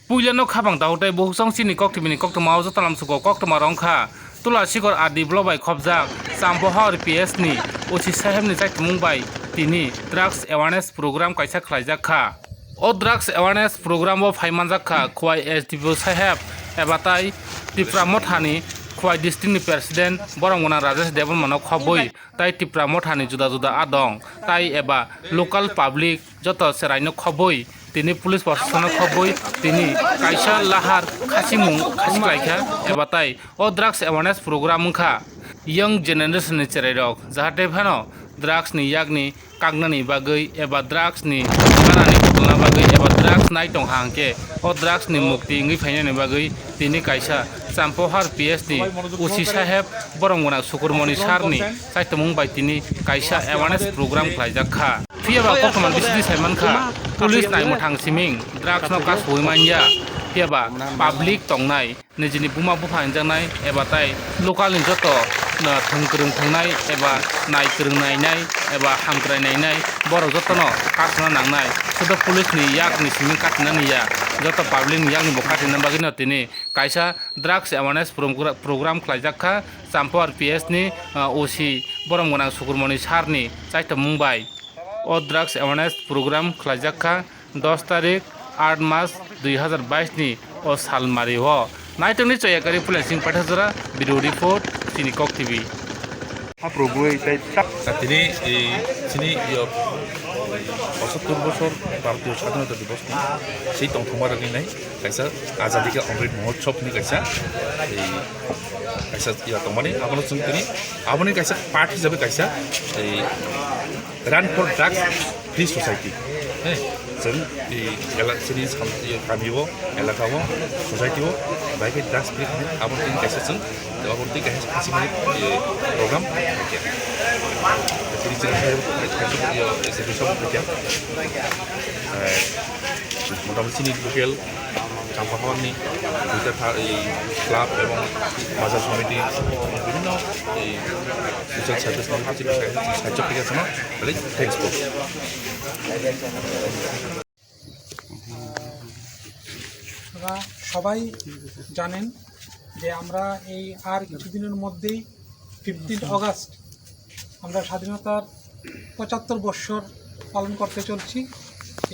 Puilano Kabang Dautai Bosong Sini Koktimini Koktomau Talam Suko Koktoma Rongka Tula Shikor Adi Blobai Kobzak Sampo Hor PS ni Uchi Sahem ni Zak Mumbai Tini Drugs Awareness Program Kaisa Klaijakha O Drugs Awareness Program of Haimanjakha Kwai SDPO Saheb Ebatai Tipra Mothani Kwai District ni President Borongona Rajesh Devon Manok Khoboi Tai Tipra Mothani Juda Juda Adong Tai Eba Local Public Joto Seraino Khoboi Tini police প্রশাসনের খবর তিনি কাইসা লাহার খাসিমুং খাসিলাইখা এবা তাই ও drugs awareness programme খা young জেনারেশনनि চেরাইরক जाहाथे फानो drugs नि यागनि कागनानि बागै एबा ड्राग्स नि गानानि बदलना बागै एबा ड्राग्स नाय दं हांके ओ ड्राग्स नि मुक्ति ngै फायनानि बागै तिनि काइसा चाम्पोहार PS नि उसी साहेब बरंगना सुकुरमनि सारनि साइतमुं बाय तिनि काइसा अवेयरनेस प्रोग्राम खालायजाखा फियाबा कतमान बिसिनि साइमानखा पुलिस नायमो थांसिमिं ड्राग्स न कास होइमानया फियाबा पाब्लिक तंनाय निजिनि बुमा बुफा हिनजांनाय एबा ताय लोकालनि जतो थंग्रों थांनाय एबा नायग्रोंनायनाय एबा हामग्रायनायनाय बर' जतनो काटना नांनाय सुद पुलिसनि यागनि सिमिं काटना निया जत पाब्लिकनि यागनि बखाटिना बागिनो तिनि काइसा ड्राग्स अवेयरनेस प्रोग्राम खालायजाखा चाम्पोहार PS नि ओसी बरमगना सुकुरमनि सारनि चाइता मुंबाइ ओ ड्राग्स अवेयरनेस प्रोग्राम खालायजाखा 10 तारिख 8 मार्च 2022 नि ओ सालमारि हो नाइटनि चयाकारि पुलिसिं पाठाजरा भिडिअ रिपोर्ट सिनिकक टिभि তিনি পঁচাত্তর বছর ভারতীয় স্বাধীনতা দিবস সেই টংথংमा रगिनाय कायसा आजादी का अमृत महोत्सव नि कायसा कायसा या तंमाने आबनो जों तिनि आबनि कायसा पार्ट हिसाबै कायसा रान फर ड्राग्स फ्री सोसाइटी जों एलासिनि सामथि गामियाव एलाकाव सोसाइटियाव बायके ड्राग्स फ्री आबनो तिनि कायसा जों आबनो तिनि कायसा खासिमानि प्रग्राम jadi मोटामुटी sini लोकेल चाम्पाहारनि दुइटा क्लाब एवं बाजार समिति বিভিন্ন सोशल सार्भिसनि साहाय्य फैगासिनो बले थैंक्स फर সবাই জানেন যে আমরা এই আর কিছুদিনের মধ্যেই 15 আগস্ট আমরা স্বাধীনতার 75 বছর পালন করতে চলছি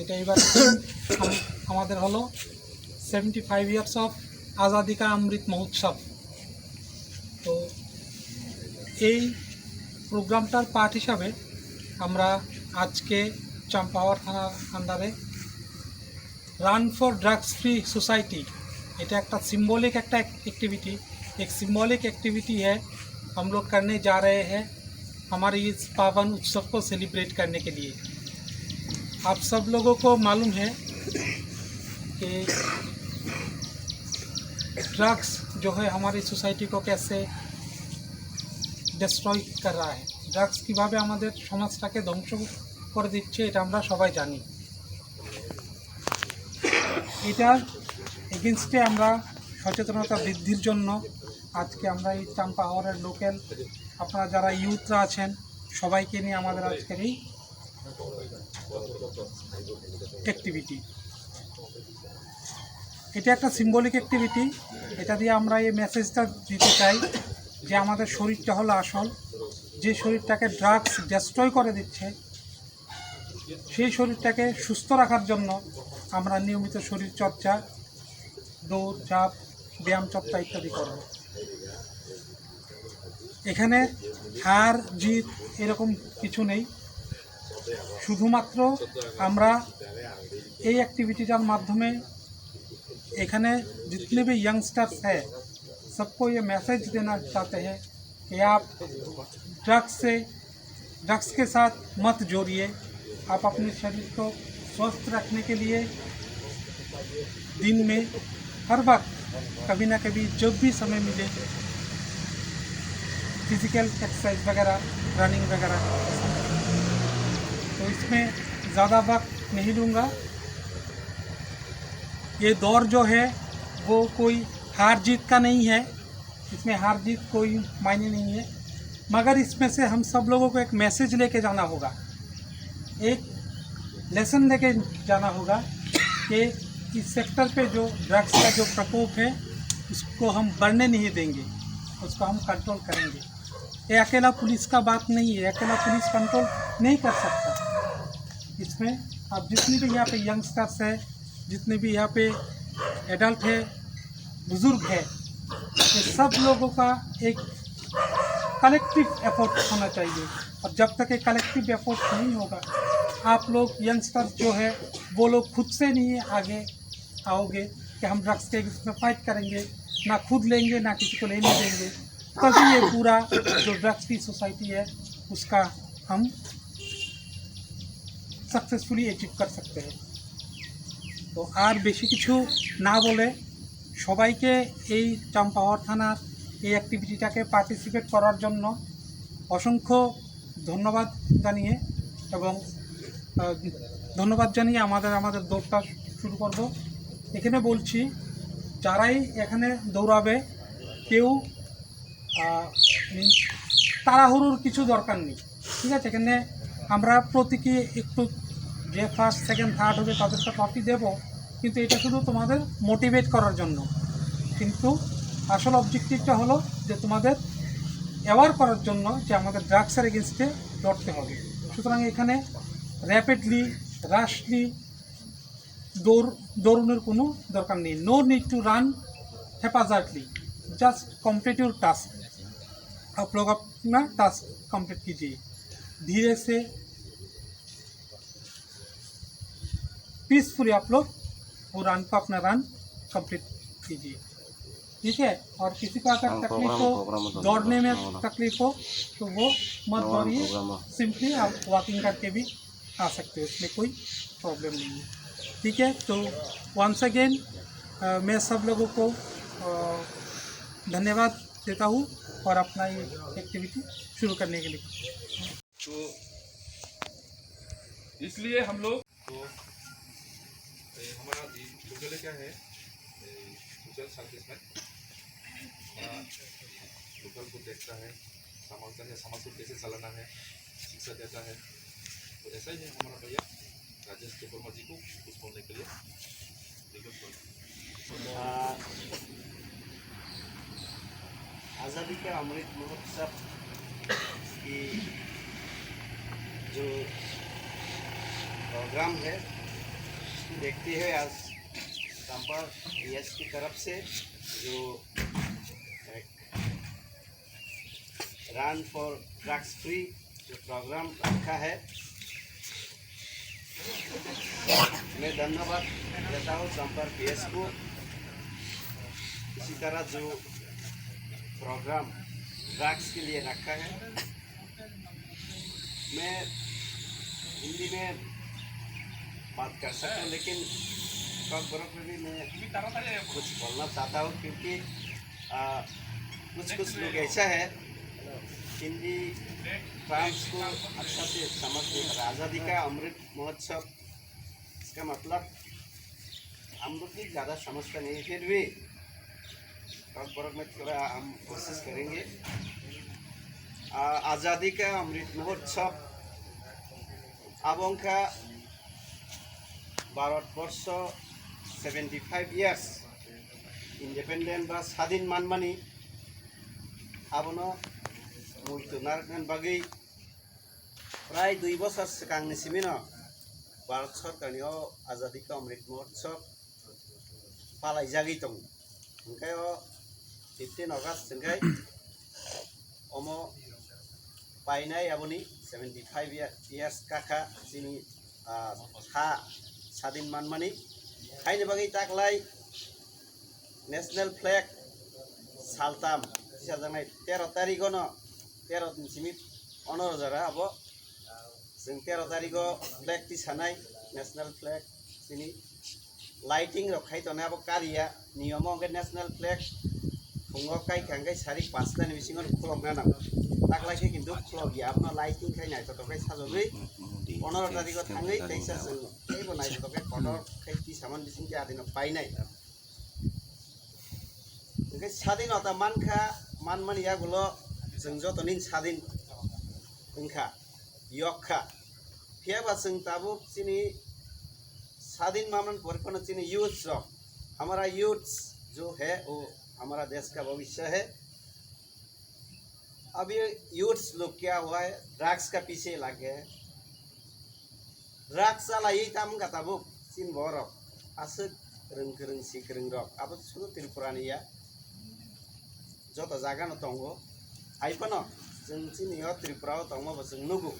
এটা এবার আমাদের হলো 75 ইয়ার্স অফ আজাদি কা অমৃত মহোৎসব তো এই প্রোগ্রামটার পার্ট হিসাবে আমরা আজকে চাম্পাহার থানার আন্ডারে run for drugs free society এটা একটা सिंबॉलिक একটা एक्टिविटी एक सिंबॉलिक एक्टिविटी है हम लोग करने जा रहे हैं हमारे इस पावन उत्सव को सेलिब्रेट करने के लिए आप सब लोगों को मालूम है कि ड्रग्स जो है हमारी सोसाइटी को कैसे डिस्ट्रॉय कर रहा है ड्रग्स কিভাবে আমাদের সমাজটাকে ধ্বংস করে দিচ্ছে এটা আমরা সবাই জানি এটার এগেইনস্টে আমরা সচেতনতা বৃদ্ধির জন্য আজকে আমরা এই চাম্পাহারের লোকাল আপনারা যারা ইউথরা আছেন সবাইকে নিয়ে আমাদের আজকের এই অ্যাক্টিভিটি এটা একটা সিম্বলিক অ্যাক্টিভিটি এটা দিয়ে আমরা এই মেসেজটা দিতে চাই যে আমাদের শরীরটা হলো আসল যে শরীরটাকে ড্রাগস ডিস্ট্রয় করে দিচ্ছে সেই শরীরটাকে সুস্থ রাখার জন্য আমরা নিয়মিত শরীর চর্চা দৌড় ঝাঁপ ব্যায়াম চর্চা ইত্যাদি করব এখানে হার জিত এরকম কিছু নেই শুধুমাত্র আমরা এই एक्टिविटीটার माध्यमे এখানে जितने भी यंगस्टर्स हैं सबको ये मैसेज देना चाहते हैं कि आप ड्रग्स के साथ मत जोड़िए आप अपने शरीर को स्वस्थ रखने के लिए दिन में हर वक्त कभी ना कभी जब भी समय मिले फिजिकल एक्सरसाइज वगैरह रनिंग वगैरह तो इसमें ज़्यादा वक्त नहीं लूँगा ये दौर जो है वो कोई हार जीत का नहीं है इसमें हार जीत कोई मायने नहीं है मगर इसमें से हम सब लोगों को एक मैसेज लेके जाना होगा एक लेसन लेके जाना होगा कि इस सेक्टर पे जो ड्रग्स का जो प्रकोप है उसको हम बढ़ने नहीं देंगे, उसको हम कंट्रोल करेंगे। ये अकेला पुलिस का बात नहीं है, अकेला पुलिस कंट्रोल नहीं कर सकता। इसमें अब जितने भी यहाँ पे यंगस्टर्स है, जितने भी यहाँ पे एडल्ट है, बुज़ुर्ग है, ये सब लोगों का एक कलेक्टिव एफर्ट होना चाहिए। और जब तक एक कलेक्टिव एफर्ट नहीं होगा, आप लोग यंगस्टर्स जो है वो लोग खुद से नहीं आगे आओगे कि हम ड्रग्स के इसमें फाइट करेंगे, ना खुद लेंगे ना किसी को लेने देंगे, तभी ये पूरा जो ड्रग्स की सोसाइटी है उसका हम सक्सेसफुली अचीव कर सकते हैं। तो আর বেশি কিছু না বলে সবাইকে এই চাম্পাহাওড় থানার এই অ্যাক্টিভিটিটাকে পার্টিসিপেট করার জন্য অসংখ্য ধন্যবাদ জানিয়ে এবং আমাদের দৌড়টা শুরু করব। এখানে বলছি যারাই এখানে দৌড়াবে কেউ তাড়াহুড়োর কিছু দরকার নেই, ঠিক আছে। এখানে আমরা প্রতীকী একটু যে ফার্স্ট সেকেন্ড থার্ড হবে তাদেরকে ট্রফি দেবো, কিন্তু এটা শুধু তোমাদের মোটিভেট করার জন্য। কিন্তু আসল অবজেক্টিভটা হলো যে তোমাদের অ্যাওয়ার করার জন্য যে আমাদের ড্রাগসের এগেনস্টে লড়তে হবে। সুতরাং এখানে র্যাপিডলি রাশলি দৌড়ানোর কোনো দরকার নেই। No need to run happily, just complete your task. आप लोग अपना टास्क कंप्लीट कीजिए धीरे से, पीसफुली आप लोग वो रन को अपना रन कंप्लीट कीजिए, ठीक है। और किसी को अगर तकलीफ हो, दौड़ने में तकलीफ हो तो वो मत दौड़िए, सिंपली आप वॉकिंग करके भी आ सकते हो, उसमें कोई प्रॉब्लम नहीं है, ठीक है। तो वंस अगेन मैं सब लोगों को धन्यवाद देता हूँ और अपना ये एक्टिविटी शुरू करने के लिए। तो इसलिए हम लोग तो हमारा सोशल क्या है, सोशल सर्विस में लोकल को देखता है, समझता है समाज को कैसे चलाना है, शिक्षा देता है। तो ऐसा ही है हमारा भैया राजेश वर्मा जी को कुछ बोलने के लिए। आज़ादी का अमृत महोत्सव की जो प्रोग्राम है उसको देखते हुए आज चंपा पीएस की तरफ से जो एक रन फॉर ड्रग्स फ्री जो प्रोग्राम रखा है, मैं धन्यवाद देता हूँ चंपा पीएस को। इसी तरह जो प्रोग्राम ड्रग्स के लिए रखा है, मैं हिंदी में बात कर सकता हूँ, लेकिन बरक में भी मैं कुछ बोलना चाहता हूँ, क्योंकि कुछ लोग ऐसा है हिंदी टर्म्स को अच्छा से समझ नहीं पा। आज़ादी का अमृत महोत्सव इसका मतलब हम लोग भी ज़्यादा समझता नहीं, फिर भी में थोड़ा हम कोशिश करेंगे। आज़ादी का अमृत महोत्सव आबों का भारतवर्ष 75 ইয়ার্স इंडिपेंडेंट बा स्वाधीन मानमानी आबनो मुलतुनार बागै प्राय 2 বছর सिगांनिसिमनो भारत सरकारनि आज़ादी का अमृत महोत्सव पालाई जागै दं। ओंखाय 15 अगस्त जोंखाय अमो पाइनाय आबोनि 75 ইয়ার্স काका जिनि स्वाधीन मानमानी खायनो बागै ताकलाय नेशनल फ्लैग सालताम जानाय 13 तारिखनो 13 दिनसिम 15 जरा अब जों 13 तारिखो फ्लैग तिसानाय नेशनल फ्लैग जिनि लाइटिंग रखाय तने अब कारिया नियम अंगे नेशनल फ्लैग फुङाव कायखांगाय 5:30 नि बिसिङाव खुलंना नां ताकलायखे किन्तु खुलगिया आपना लाइटिंग खायनाय ततोखाय साजोबै 15 तारिखो थाङै तैसा जों केबो नाय ततोखाय 15 खायति सामान बिसिं के आदिनो पाइनाय ओंखाय स्वाधीनता मानखा मानमानिया गुलो जों जतनिन स्वाधीन ओंखा यखा फेबा जों ताबो जिनि स्वाधीन मामलन परिपन्न चीनी यूथ्स रॉक हमारा यूथ्स जो है वो हमारा देश का भविष्य है। अब ये यूथ्स लोग क्या हुआ है, ड्रग्स का पीछे लग गए हैं। ड्रग्स वाला यही ताम का ताबुक चीन बरक आसक रंग सिक रंग रक अब सुनो त्रिपुरा निया जो तो जागा न तंगो आइपनो जों चीनी त्रिपुरा तंगो बस नुगु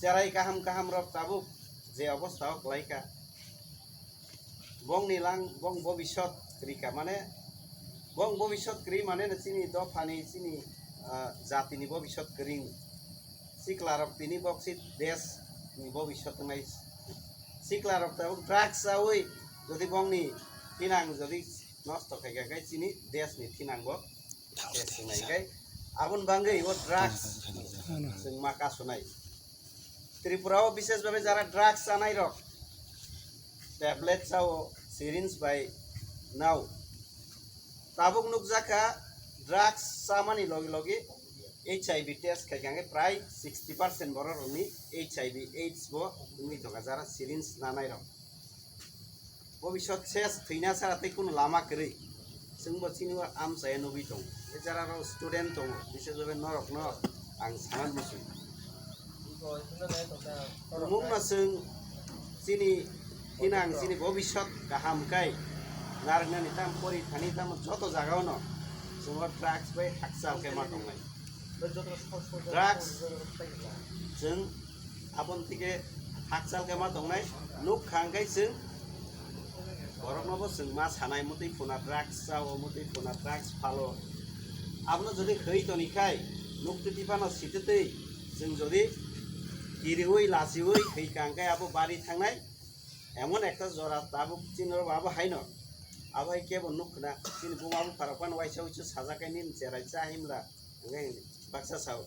चराई काहाम रक ताबुक जे अवस्था लाइका बंग नीलांग बंग भविष्यत क्रिका माने बंग भविष्यत क्री माने चीनी दफानी चीनी जातिनि भविष्यत क्रिं सिक्लारक तिनी बक्सित देश नि भविष्यत नाइ सिक्लारक ताबुक ड्रग्स आवै जदि बंगनि थिनांग जदि नष्ट खाइगाय चीनी देश नि थिनांग देश नाइगाय आबुन बांगै ओ ड्रग्स जों माका सुनाय त्रिपुरा विशेष भावे जरा ड्रग्स जानाय रक टैबलेट चाओ सिरिंज बाय नाउ ताबुक नुकजाका ड्रग्स सामानि लगे लगे HIV टेस्ट खाइगांगे प्राय 60% बररनि HIV AIDS बो नुइ दगा जरा सिरिंज नानाय रक भविष्यत शेष थैना सारातै कुन लामा करै जोंबो चिनिवा आमसाय नुबि दं ए जरा स्टुडेन्ट दं बिसोर जाबाय नरक न आं सानान मुसु मुंना जों चिनि हिनां चिनि भविष्यत गाहामखाय नारंगानि ताम परिखानि ताम जत जागावनो जों ड्रग्स बाय हाकसाल के माथंनाय ड्रग्स जों आबन थिके हाकसाल के माथंनाय नुक खांगाय जों बरकनबो जों मा सानाय मते फुना ड्रग्स जाओ मते फुना ड्रग्स फालो आबनो जदि खैतनिखाय नुक तिपानो सितेतै जों जदि गिरिवै लासिवै खैखांगाय आबो बारि थांनाय एमन एकटा जरा ताबुक चिनर बाबो हायनो आबाय केबो नुखना चिन बुमाबो फारापान वाइसाव छु साजाकायनि जेराय चाहिमला नgai बाक्सा साव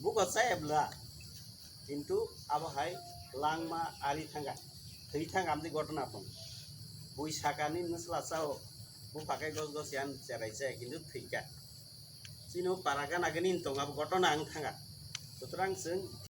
बुगा चायब्ला किन्तु आबाहाय लांमा आरि थांगा थैथां आमदि घटना दं बैसाखानि नस्ला चाव बुफाखाय गस गस यान जेराय चाय किन्तु थैका चिनो पारागा नागनि दं आबो घटना आं थांगा सुतरां जों